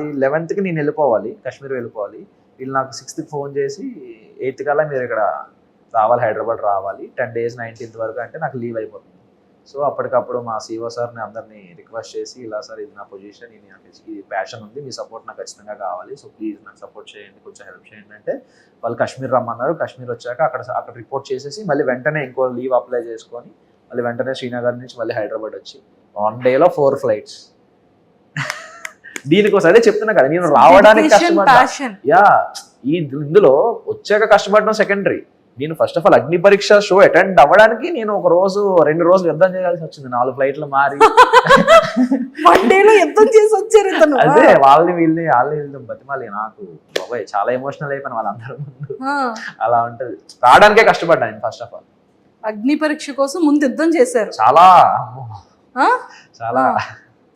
అది 11th నేను వెళ్ళిపోవాలి, కాశ్మీర్ వెళ్ళిపోవాలి. వీళ్ళు నాకు 6th ఫోన్ చేసి 8th కల్లా మీరు ఇక్కడ రావాలి, హైదరాబాద్ రావాలి, 10 days 19th వరకు అంటే నాకు లీవ్ అయిపోతుంది. సో అప్పటికప్పుడు మా CEO సార్ని అందరినీ రిక్వెస్ట్ చేసి, ఇలా సార్ ఇది నా పొజిషన్, ఇది నాకు ఈ ప్యాషన్ ఉంది, మీ సపోర్ట్ నాకు ఖచ్చితంగా కావాలి, సో ప్లీజ్ నాకు సపోర్ట్ చేయండి, కొంచెం హెల్ప్ చేయండి అంటే వాళ్ళు కాశ్మీర్ రమ్మన్నారు. కాశ్మీర్ వచ్చాక అక్కడ రిపోర్ట్ చేసేసి మళ్ళీ వెంటనే ఇంకో లీవ్ అప్లై చేసుకొని మళ్ళీ వెంటనే శ్రీనగర్ నుంచి మళ్ళీ హైదరాబాద్ వచ్చి 1 day 4 flights. దీనికోసం అదే చెప్తున్నా కదా, నేను రావడానికి కష్టపడ్డా. యా, ఇందులో వచ్చాక కష్టపడడం సెకండరీ. నేను ఫస్ట్ ఆఫ్ ఆల్ అగ్ని పరీక్ష షో అటెండ్ అవ్వడానికి నేను 2 రోజులు యుద్ధం చేయాల్సి వచ్చింది, 4 flights మారి. అదే వీళ్ళని బతిమాలి. నాకు బాబాయ్ చాలా ఎమోషనల్ అయిపోయిన వాళ్ళందరూ ముందు. అలా ఉంటది, రావడానికే కష్టపడ్డా నేను ఫస్ట్ ఆఫ్ ఆల్. అగ్ని పరీక్ష కోసం ముందు యుద్ధం చేశారు చాలా చాలా.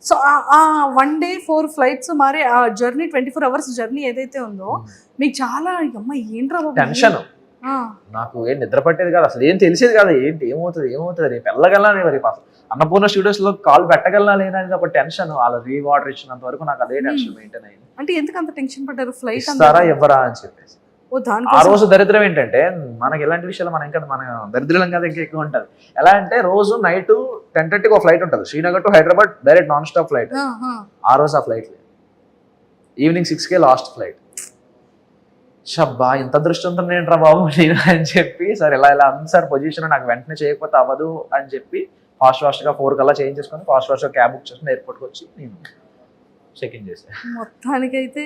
సో ఆ 1 day 4 flights మరి ఆ జర్నీ 24 hours జర్నీ ఏదైతే ఉందో మీకు చాలా అమ్మ ఏంట్రా టెన్షన్. నాకు ఏం నిద్ర పట్టేది కాదు, అసలు ఏం తెలిసేది కాదు, ఏమవుతుంది రేపు వెళ్ళగలనా, రేపు అన్నపూర్ణ స్టూడియోస్ లో కాల్ పెట్టగలనా లేదని ఒక టెన్షన్. వాళ్ళ రీవార్డర్ ఇచ్చినంత వరకు నాకు అదే టెన్షన్ మెయింటైన్ అయింది. అంటే ఎందుకు అంత టెన్షన్ పడ్డారు? ఫ్లైట్ ఇస్తారా ఇవ్వరా అని చెప్పేసి. ఆ రోజు దరిద్రం ఏంటంటే, మనకి ఎలాంటి విషయాలు మన దరిద్రం కదా ఇంకా ఎక్కువ ఉంటది. ఎలా అంటే రోజు నైట్ 10:30 ఒక ఫ్లైట్ ఉంటుంది, Srinagar to Hyderabad direct non stop flight. ఆ రోజు ఆ ఫ్లైట్ ఈవినింగ్ 6 లాస్ట్ ఫ్లైట్. షబ్బా ఇంత అదృష్టంతో ఏంట్రా బాబు నేను అని చెప్పి, సార్ ఇలా ఉంది సార్ పొజిషన్, నాకు వెంటనే చేయకపోతే అవ్వదు అని చెప్పి ఫాస్ట్గా 4 కల్లా చేంజ్ చేసుకొని ఫాస్ట్గా క్యాబ్ బుక్ చేసుకుని ఎయిర్పోర్ట్కి వచ్చి నేను చెక్ ఇన్ చేశాను. మొత్తానికైతే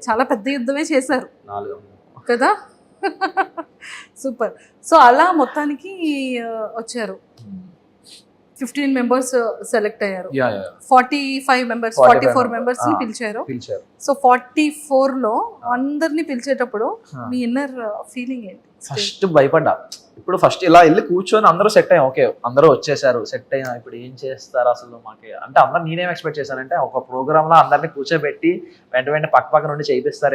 చాలా పెద్ద యుద్ధమే చేశారు 4 కదా. సూపర్. సో అలా మొత్తానికి వచ్చారు, 15 members సెలెక్ట్ అయ్యారు. 45 members 44 members ని పిలిచారు. సో 44 లో అందరినీ పిలిచేటప్పుడు మీ ఇన్నర్ ఫీలింగ్ ఏంటి? ఫస్ట్ భయపడ్డా. ఇప్పుడు ఫస్ట్ ఇలా వెళ్ళి కూర్చొని అందరూ సెట్ అయ్యాం, ఓకే అందరూ వచ్చేసారు, సెట్ అయ్యాం, ఇప్పుడు ఏం చేస్తారు అసలు మాకు అంటే అందరు. నేనేం ఎక్స్పెక్ట్ చేశానంటే ఒక ప్రోగ్రామ్ లో అందరినీ కూర్చోబెట్టి వెంట పక్క నుండి చేయిస్తారు